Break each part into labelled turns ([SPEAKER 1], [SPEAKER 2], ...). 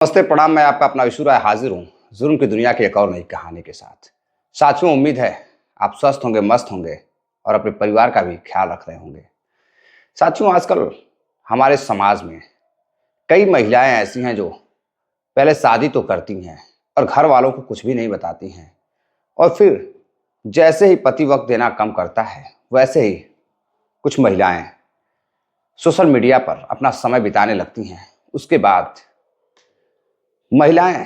[SPEAKER 1] नमस्ते प्रणाम। मैं आपका अपना विशु राय हाजिर हूँ जुर्म की दुनिया की एक और नई कहानी के साथ। साथियों, उम्मीद है आप स्वस्थ होंगे, मस्त होंगे और अपने परिवार का भी ख्याल रख रहे होंगे। साथियों, आजकल हमारे समाज में कई महिलाएं ऐसी हैं जो पहले शादी तो करती हैं और घर वालों को कुछ भी नहीं बताती हैं, और फिर जैसे ही पति वक्त देना कम करता है वैसे ही कुछ महिलाएं सोशल मीडिया पर अपना समय बिताने लगती हैं। उसके बाद महिलाएं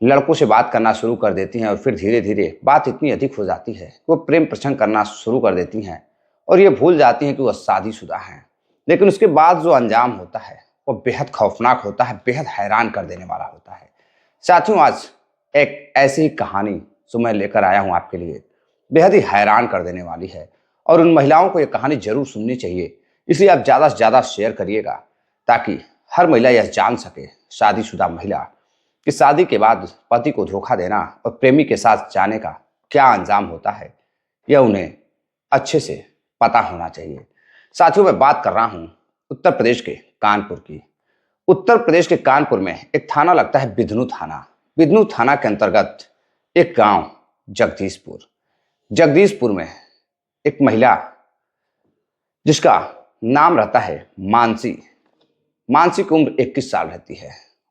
[SPEAKER 1] लड़कों से बात करना शुरू कर देती हैं और फिर धीरे धीरे बात इतनी अधिक हो जाती है कि वो प्रेम प्रसंग करना शुरू कर देती हैं और ये भूल जाती हैं कि वह शादीशुदा हैं। लेकिन उसके बाद जो अंजाम होता है वो बेहद खौफनाक होता है, बेहद हैरान कर देने वाला होता है। साथियों, आज एक ऐसी ही कहानी जो मैं लेकर आया हूँ आपके लिए, बेहद ही हैरान कर देने वाली है और उन महिलाओं को ये कहानी जरूर सुननी चाहिए। इसलिए आप ज़्यादा से ज़्यादा शेयर करिएगा ताकि हर महिला यह जान सके, शादीशुदा महिला, कि शादी के बाद पति को धोखा देना और प्रेमी के साथ जाने का क्या अंजाम होता है, यह उन्हें अच्छे से पता होना चाहिए। साथियों, मैं बात कर रहा हूं उत्तर प्रदेश के कानपुर की। उत्तर प्रदेश के कानपुर में एक थाना लगता है बिधनू थाना। बिधनू थाना के अंतर्गत एक गांव जगदीशपुर। जगदीशपुर में एक महिला जिसका नाम रहता है मानसी। मानसी की उम्र 21 साल रहती है।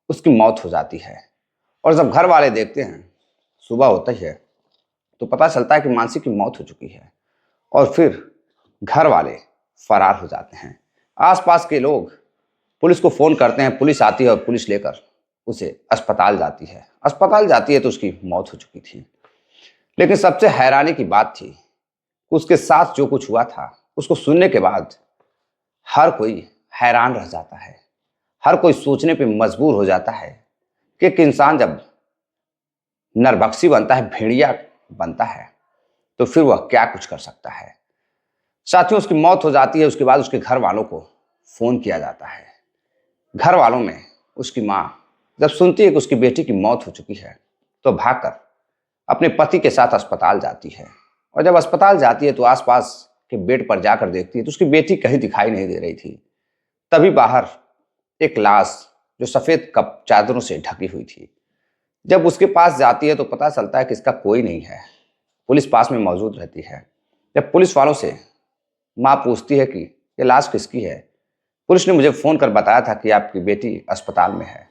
[SPEAKER 1] उसकी मौत हो जाती है और जब घर वाले देखते हैं, सुबह होता ही है, तो पता चलता है कि मानसी की मौत हो चुकी है और फिर घर वाले फरार हो जाते हैं। आसपास के लोग पुलिस को फ़ोन करते हैं, पुलिस आती है और पुलिस लेकर उसे अस्पताल जाती है। अस्पताल जाती है तो उसकी मौत हो चुकी थी। लेकिन सबसे हैरानी की बात थी, उसके साथ जो कुछ हुआ था उसको सुनने के बाद हर कोई हैरान रह जाता है। हर कोई सोचने पे मजबूर हो जाता है कि एक इंसान जब नरभक्षी बनता है, भेड़िया बनता है, तो फिर वह क्या कुछ कर सकता है। साथियों, उसकी मौत हो जाती है। उसके बाद उसके घर वालों को फोन किया जाता है। घर वालों में उसकी माँ जब सुनती है कि उसकी बेटी की मौत हो चुकी है तो भागकर अपने पति के साथ अस्पताल जाती है। और जब अस्पताल जाती है तो आसपास के बेड पर जाकर देखती है तो उसकी बेटी कहीं दिखाई नहीं दे रही थी। तभी बाहर एक लाश जो सफेद कप चादरों से ढकी हुई थी। जब उसके पास जाती है तो पता चलता है कि इसका कोई नहीं है। पुलिस पास में मौजूद रहती है। जब पुलिस वालों से माँ पूछती है कि ये लाश किसकी है, पुलिस ने मुझे फ़ोन कर बताया था कि आपकी बेटी अस्पताल में है।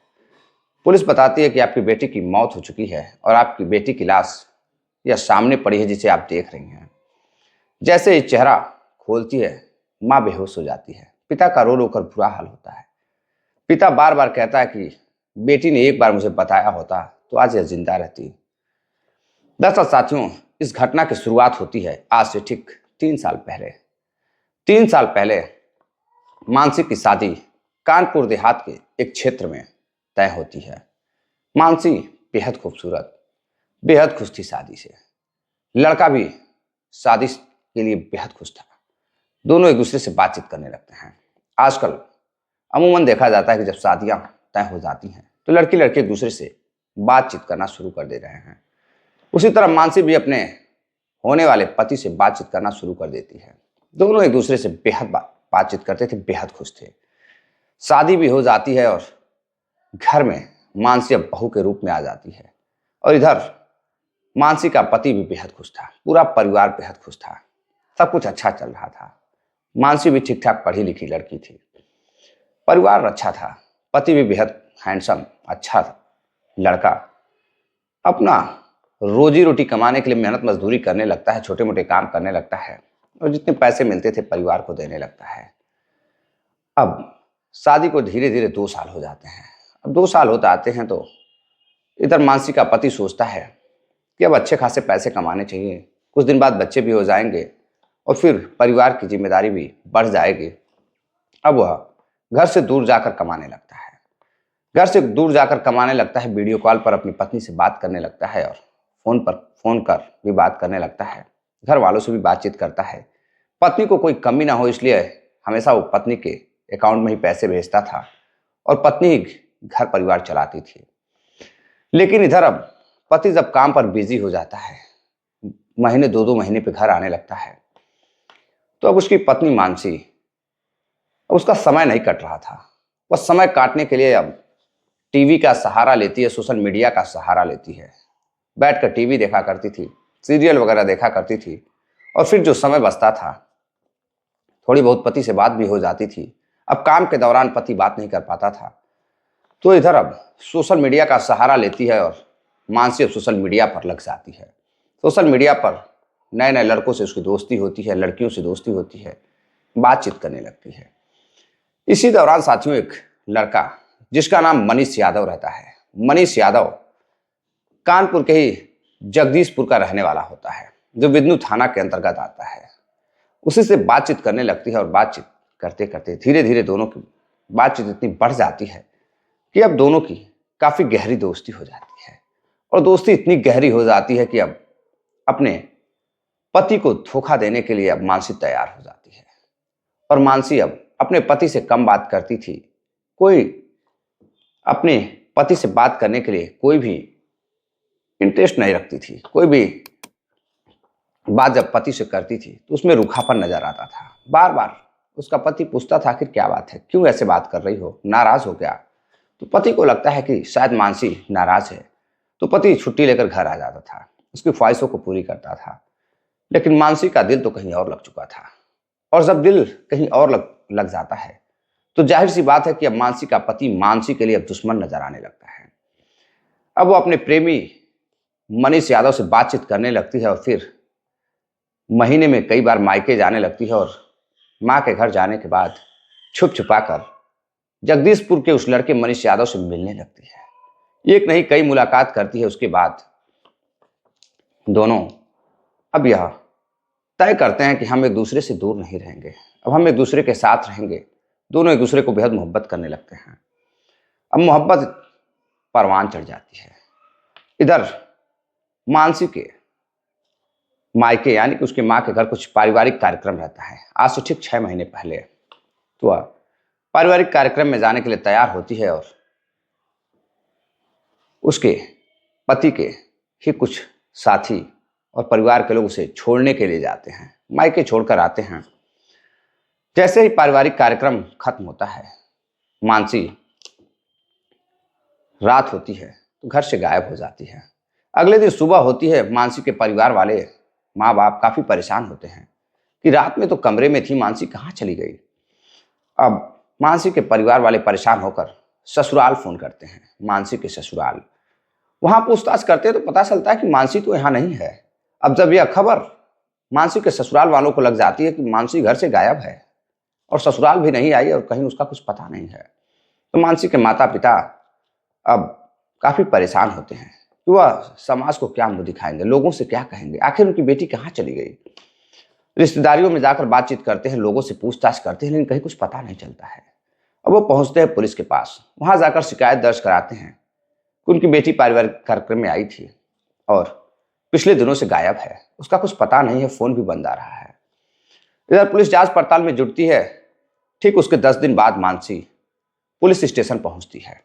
[SPEAKER 1] पुलिस बताती है कि आपकी बेटी की मौत हो चुकी है और आपकी बेटी की लाश यह सामने पड़ी है जिसे आप देख रही हैं। जैसे ही चेहरा खोलती है, माँ बेहोश हो जाती है। पिता का रो रो कर बुरा हाल होता है। पिता बार बार कहता है कि बेटी ने एक बार मुझे बताया होता तो आज यह जिंदा रहती। दरअसल साथियों, इस घटना की शुरुआत होती है आज से ठीक 3 साल पहले। 3 साल पहले मानसी की शादी कानपुर देहात के एक क्षेत्र में तय होती है। मानसी बेहद खूबसूरत, बेहद खुश थी शादी से। लड़का भी शादी के लिए बेहद खुश था। दोनों एक दूसरे से बातचीत करने लगते हैं। आजकल अमूमन देखा जाता है कि जब शादियां तय हो जाती हैं तो लड़की लड़के एक दूसरे से बातचीत करना शुरू कर दे रहे हैं। उसी तरह मानसी भी अपने होने वाले पति से बातचीत करना शुरू कर देती है। दोनों एक दूसरे से बेहद बातचीत करते थे, बेहद खुश थे। शादी भी हो जाती है और घर में मानसी अब बहू के रूप में आ जाती है। और इधर मानसी का पति भी बेहद खुश था, पूरा परिवार बेहद खुश था, सब कुछ अच्छा चल रहा था। मानसी भी ठीक ठाक पढ़ी लिखी लड़की थी, परिवार अच्छा था, पति भी बेहद हैंडसम अच्छा लड़का अपना रोजी रोटी कमाने के लिए मेहनत मजदूरी करने लगता है, छोटे मोटे काम करने लगता है और जितने पैसे मिलते थे परिवार को देने लगता है। अब शादी को धीरे धीरे 2 साल हो जाते हैं। अब 2 साल होते आते हैं तो इधर मानसी का पति सोचता है कि अब अच्छे खासे पैसे कमाने चाहिए, कुछ दिन बाद बच्चे भी हो जाएंगे और फिर परिवार की जिम्मेदारी भी बढ़ जाएगी। अब वह घर से दूर जाकर कमाने लगता है। घर से दूर जाकर कमाने लगता है, वीडियो कॉल पर अपनी पत्नी से बात करने लगता है और फोन कर भी बात करने लगता है। घर वालों से भी बातचीत करता है। पत्नी को कोई कमी ना हो इसलिए हमेशा वो पत्नी के अकाउंट में ही पैसे भेजता था और पत्नी ही घर परिवार चलाती थी। लेकिन इधर अब पति जब काम पर बिजी हो जाता है, महीने 2-2 महीने पे घर आने लगता है, तो अब उसकी पत्नी मानसी, उसका समय नहीं कट रहा था। वह समय काटने के लिए अब टीवी का सहारा लेती है, सोशल मीडिया का सहारा लेती है। बैठकर टीवी देखा करती थी, सीरियल वगैरह देखा करती थी, और फिर जो समय बचता था थोड़ी बहुत पति से बात भी हो जाती थी। अब काम के दौरान पति बात नहीं कर पाता था, तो इधर अब सोशल मीडिया का सहारा लेती है और मानसी अब सोशल मीडिया पर लग जाती है। सोशल मीडिया पर नए नए लड़कों से उसकी दोस्ती होती है, लड़कियों से दोस्ती होती है, बातचीत करने लगती है। इसी दौरान साथियों एक लड़का जिसका नाम मनीष यादव रहता है, मनीष यादव कानपुर के ही जगदीशपुर का रहने वाला होता है, जो बिजनू थाना के अंतर्गत आता है। उसी से बातचीत करने लगती है और बातचीत करते करते धीरे धीरे दोनों की बातचीत इतनी बढ़ जाती है कि अब दोनों की काफी गहरी दोस्ती हो जाती है। और दोस्ती इतनी गहरी हो जाती है कि अब अपने पति को धोखा देने के लिए अब मानसी तैयार हो जाती है। और मानसी अब अपने पति से कम बात करती थी, कोई अपने पति से बात करने के लिए कोई भी इंटरेस्ट नहीं रखती थी। कोई भी बात जब पति से करती थी तो उसमें रूखापन नजर आता था। बार बार उसका पति पूछता था कि क्या बात है, क्यों ऐसे बात कर रही हो, नाराज हो क्या? तो पति को लगता है कि शायद मानसी नाराज है, तो पति छुट्टी लेकर घर आ जाता था, उसकी ख्वाहिशों को पूरी करता था। लेकिन मानसी का दिल तो कहीं और लग चुका था, और जब दिल कहीं और लग जाता है तो जाहिर सी बात है कि अब मानसी का पति मानसी के लिए अब दुश्मन नजर आने लगता है। अब वो अपने प्रेमी मनीष यादव से बातचीत करने लगती है और फिर महीने में कई बार मायके जाने लगती है, और माँ के घर जाने के बाद छुप छुपा कर जगदीशपुर के उस लड़के मनीष यादव से मिलने लगती है। एक नहीं कई मुलाकात करती है। उसके बाद दोनों अब यह तय करते हैं कि हम एक दूसरे से दूर नहीं रहेंगे, अब हम एक दूसरे के साथ रहेंगे। दोनों एक दूसरे को बेहद मोहब्बत करने लगते हैं। अब मोहब्बत परवान चढ़ जाती है। इधर मानसी के मायके यानी कि उसके माँ के घर कुछ पारिवारिक कार्यक्रम रहता है, आज से ठीक 6 महीने पहले। तो वह पारिवारिक कार्यक्रम में जाने के लिए तैयार होती है और उसके पति के ही कुछ साथी और परिवार के लोग उसे छोड़ने के लिए जाते हैं, मायके छोड़कर आते हैं। जैसे ही पारिवारिक कार्यक्रम खत्म होता है, मानसी रात होती है तो घर से गायब हो जाती है। अगले दिन सुबह होती है, मानसी के परिवार वाले माँ बाप काफी परेशान होते हैं कि रात में तो कमरे में थी, मानसी कहाँ चली गई। अब मानसी के परिवार वाले परेशान होकर ससुराल फोन करते हैं, मानसी के ससुराल। वहां पूछताछ करते हैं तो पता चलता है कि मानसी तो यहाँ नहीं है। अब जब यह खबर मानसी के ससुराल वालों को लग जाती है कि मानसी घर से गायब है और ससुराल भी नहीं आई और कहीं उसका कुछ पता नहीं है, तो मानसी के माता पिता अब काफी परेशान होते हैं कि वह समाज को क्या मुंह दिखाएंगे, लोगों से क्या कहेंगे, आखिर उनकी बेटी कहाँ चली गई। रिश्तेदारियों में जाकर बातचीत करते हैं, लोगों से पूछताछ करते हैं, लेकिन कहीं कुछ पता नहीं चलता है। अब वो पहुंचते हैं पुलिस के पास, वहां जाकर शिकायत दर्ज कराते हैं कि उनकी बेटी पारिवारिक कार्यक्रम में आई थी और पिछले दिनों से गायब है, उसका कुछ पता नहीं है, फोन भी बंद आ रहा है। इधर पुलिस जांच पड़ताल में जुटती है। ठीक उसके 10 दिन बाद मानसी पुलिस स्टेशन पहुंचती है।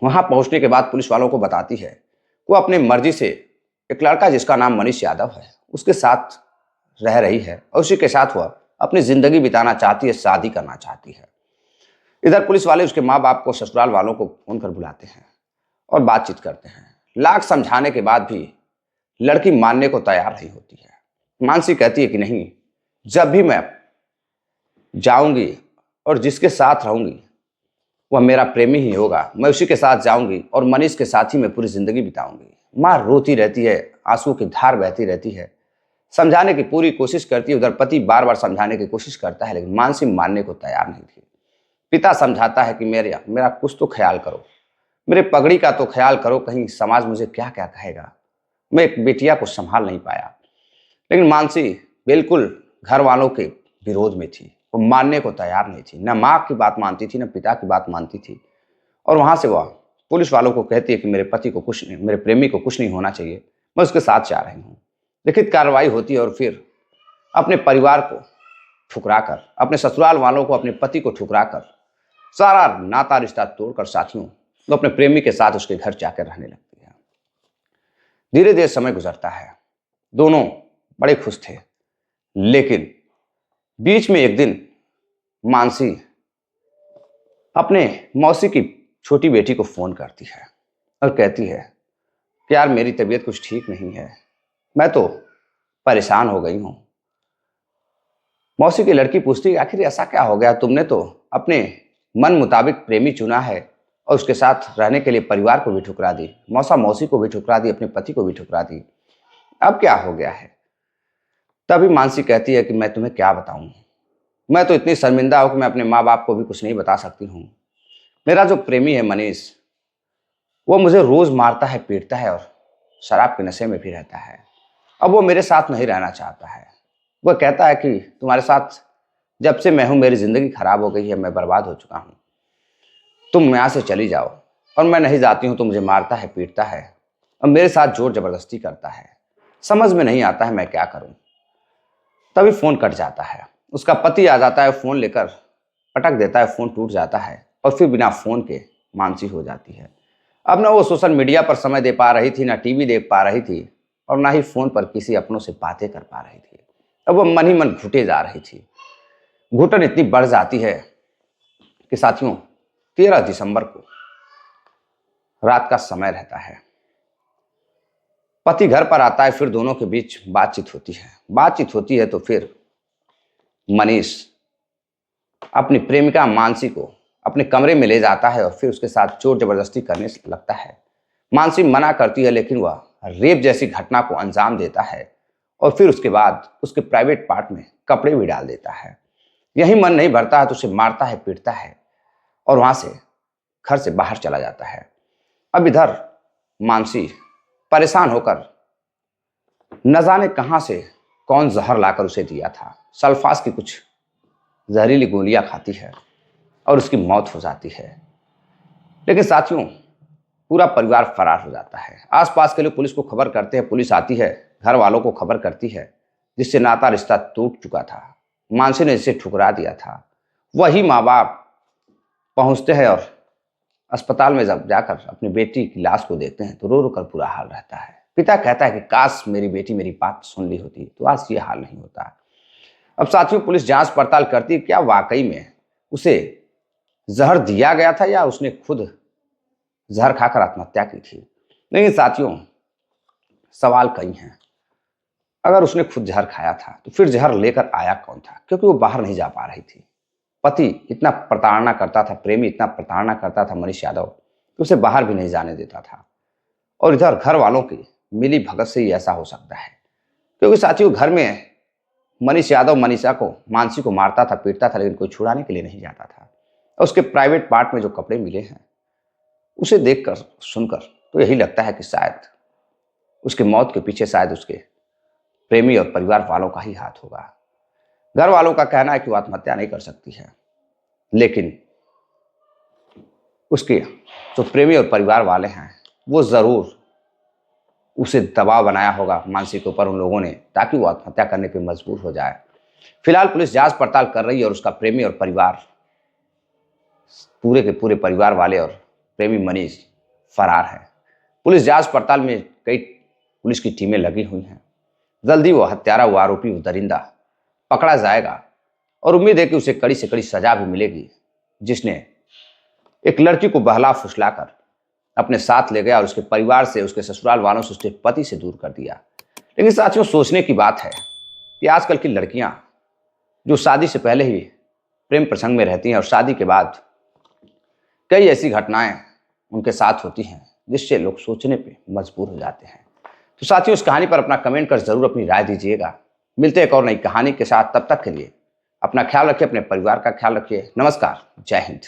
[SPEAKER 1] वहां पहुंचने के बाद पुलिस वालों को बताती है वो अपने मर्जी से एक लड़का जिसका नाम मनीष यादव है उसके साथ रह रही है और उसी के साथ वह अपनी जिंदगी बिताना चाहती है, शादी करना चाहती है। इधर पुलिस वाले उसके माँ बाप को, ससुराल वालों को फोन कर बुलाते हैं और बातचीत करते हैं। लाख समझाने के बाद भी लड़की मानने को तैयार नहीं होती है। मानसी कहती है कि नहीं, जब भी मैं जाऊंगी और जिसके साथ रहूंगी वह मेरा प्रेमी ही होगा, मैं उसी के साथ जाऊंगी और मनीष के साथ ही मैं पूरी जिंदगी बिताऊंगी। माँ रोती रहती है, आंसू की धार बहती रहती है, समझाने की पूरी कोशिश करती है। उधर पति बार बार समझाने की कोशिश करता है, लेकिन मानसी मानने को तैयार नहीं थी। पिता समझाता है कि मेरा कुछ तो ख्याल करो, मेरे पगड़ी का तो ख्याल करो, कहीं समाज मुझे क्या क्या कहेगा। मैं एक बेटिया को संभाल नहीं पाया। लेकिन मानसी बिल्कुल घर वालों के विरोध में थी, वो मानने को तैयार नहीं थी। न माँ की बात मानती थी, न पिता की बात मानती थी। और वहां से वह पुलिस वालों को कहती है कि मेरे पति को कुछ नहीं, मेरे प्रेमी को कुछ नहीं होना चाहिए, मैं उसके साथ जा रही हूँ। लिखित कार्रवाई होती है और फिर अपने परिवार को ठुकराकर, अपने ससुराल वालों को, अपने पति को ठुकराकर, सारा नाता रिश्ता तोड़कर साथियों वो अपने प्रेमी के साथ उसके घर जाकर रहने लगती है। धीरे धीरे समय गुजरता है, दोनों बड़े खुश थे। लेकिन बीच में एक दिन मानसी अपने मौसी की छोटी बेटी को फ़ोन करती है और कहती है कि यार मेरी तबीयत कुछ ठीक नहीं है, मैं तो परेशान हो गई हूँ। मौसी की लड़की पूछती है आखिर ऐसा क्या हो गया, तुमने तो अपने मन मुताबिक प्रेमी चुना है और उसके साथ रहने के लिए परिवार को भी ठुकरा दी, मौसा मौसी को भी ठुकरा दी, अपने पति को भी ठुकरा दी, अब क्या हो गया है। तभी मानसी कहती है कि मैं तुम्हें क्या बताऊं, मैं तो इतनी शर्मिंदा हूं कि मैं अपने माँ बाप को भी कुछ नहीं बता सकती हूँ। मेरा जो प्रेमी है मनीष, वो मुझे रोज मारता है, पीटता है और शराब के नशे में भी रहता है। अब वो मेरे साथ नहीं रहना चाहता है। वह कहता है कि तुम्हारे साथ जब से मैं हूं मेरी जिंदगी खराब हो गई है, मैं बर्बाद हो चुका हूं, तुम यहाँ से चली जाओ। और मैं नहीं जाती हूँ तो मुझे मारता है, पीटता है और मेरे साथ जोर जबरदस्ती करता है। समझ में नहीं आता है मैं क्या करूं। तभी फोन कट जाता है। उसका पति आ जाता है, फोन लेकर पटक देता है, फोन टूट जाता है और फिर बिना फोन के मानसी हो जाती है। अब ना वो सोशल मीडिया पर समय दे पा रही थी, ना टीवी देख पा रही थी और ना ही फोन पर किसी अपनों से बातें कर पा रही थी। अब वो मन ही मन घुटे जा रही थी। घुटन इतनी बढ़ जाती है कि साथियों 13 दिसंबर को रात का समय रहता है। पति घर पर आता है, फिर दोनों के बीच बातचीत होती है तो फिर मनीष अपनी प्रेमिका मानसी को अपने कमरे में ले जाता है और फिर उसके साथ जोर जबरदस्ती करने लगता है। मानसी मना करती है लेकिन वह रेप जैसी घटना को अंजाम देता है और फिर उसके बाद उसके प्राइवेट पार्ट में कपड़े भी डाल देता है। यही मन नहीं भरता है तो उसे मारता है, पीटता है और वहां से घर से बाहर चला जाता है। अब इधर मानसी परेशान होकर न जाने कहां से कौन जहर लाकर उसे दिया था, सल्फास की कुछ जहरीली गोलियां खाती है और उसकी मौत हो जाती है। लेकिन साथियों पूरा परिवार फरार हो जाता है। आसपास के लोग पुलिस को खबर करते हैं, पुलिस आती है, घर वालों को खबर करती है, जिससे नाता रिश्ता टूट चुका था, मानसी ने जिसे ठुकरा दिया था, वही माँ बाप पहुंचते हैं और अस्पताल में जब जाकर अपनी बेटी की लाश को देखते हैं तो रो रो कर बुरा हाल रहता है। पिता कहता है कि काश मेरी बेटी मेरी बात सुन ली होती तो आज ये हाल नहीं होता। अब साथियों पुलिस जांच पड़ताल करती है, क्या वाकई में उसे जहर दिया गया था या उसने खुद जहर खाकर आत्महत्या की थी। लेकिन साथियों सवाल कई हैं। अगर उसने खुद जहर खाया था तो फिर जहर लेकर आया कौन था, क्योंकि वो बाहर नहीं जा पा रही थी। पति इतना प्रताड़ना करता था, प्रेमी इतना प्रताड़ना करता था मनीष यादव कि उसे बाहर भी नहीं जाने देता था। और इधर घर वालों की मिली भगत से ही ऐसा हो सकता है, क्योंकि साथियों घर में मनीष यादव मनीषा को, मानसी को मारता था, पीटता था, लेकिन कोई छुड़ाने के लिए नहीं जाता था। और उसके प्राइवेट पार्ट में जो कपड़े मिले हैं उसे देखकर सुनकर तो यही लगता है कि शायद उसके मौत के पीछे शायद उसके प्रेमी और परिवार वालों का ही हाथ होगा। घर वालों का कहना है कि वो आत्महत्या नहीं कर सकती है, लेकिन उसके जो प्रेमी और परिवार वाले हैं वो जरूर उसे दबाव बनाया होगा मानसी के ऊपर उन लोगों ने, ताकि वो आत्महत्या करने पे मजबूर हो जाए। फिलहाल पुलिस जांच पड़ताल कर रही है और उसका प्रेमी और परिवार, पूरे के पूरे परिवार वाले और प्रेमी मनीष फरार है। पुलिस जांच पड़ताल में कई पुलिस की टीमें लगी हुई हैं। जल्दी वो हत्यारा, वो आरोपी, वो दरिंदा पकड़ा जाएगा और उम्मीद है कि उसे कड़ी से कड़ी सजा भी मिलेगी, जिसने एक लड़की को बहला फुसलाकर अपने साथ ले गया और उसके परिवार से, उसके ससुराल वालों से, उसके पति से दूर कर दिया। लेकिन साथियों सोचने की बात है कि आजकल की लड़कियां जो शादी से पहले ही प्रेम प्रसंग में रहती हैं और शादी के बाद कई ऐसी घटनाएं उनके साथ होती हैं जिससे लोग सोचने पे मजबूर हो जाते हैं। तो साथियों इस कहानी पर अपना कमेंट कर जरूर अपनी राय दीजिएगा। मिलते हैं एक और नई कहानी के साथ, तब तक के लिए अपना ख्याल रखिए, अपने परिवार का ख्याल रखिए। नमस्कार, जय हिंद।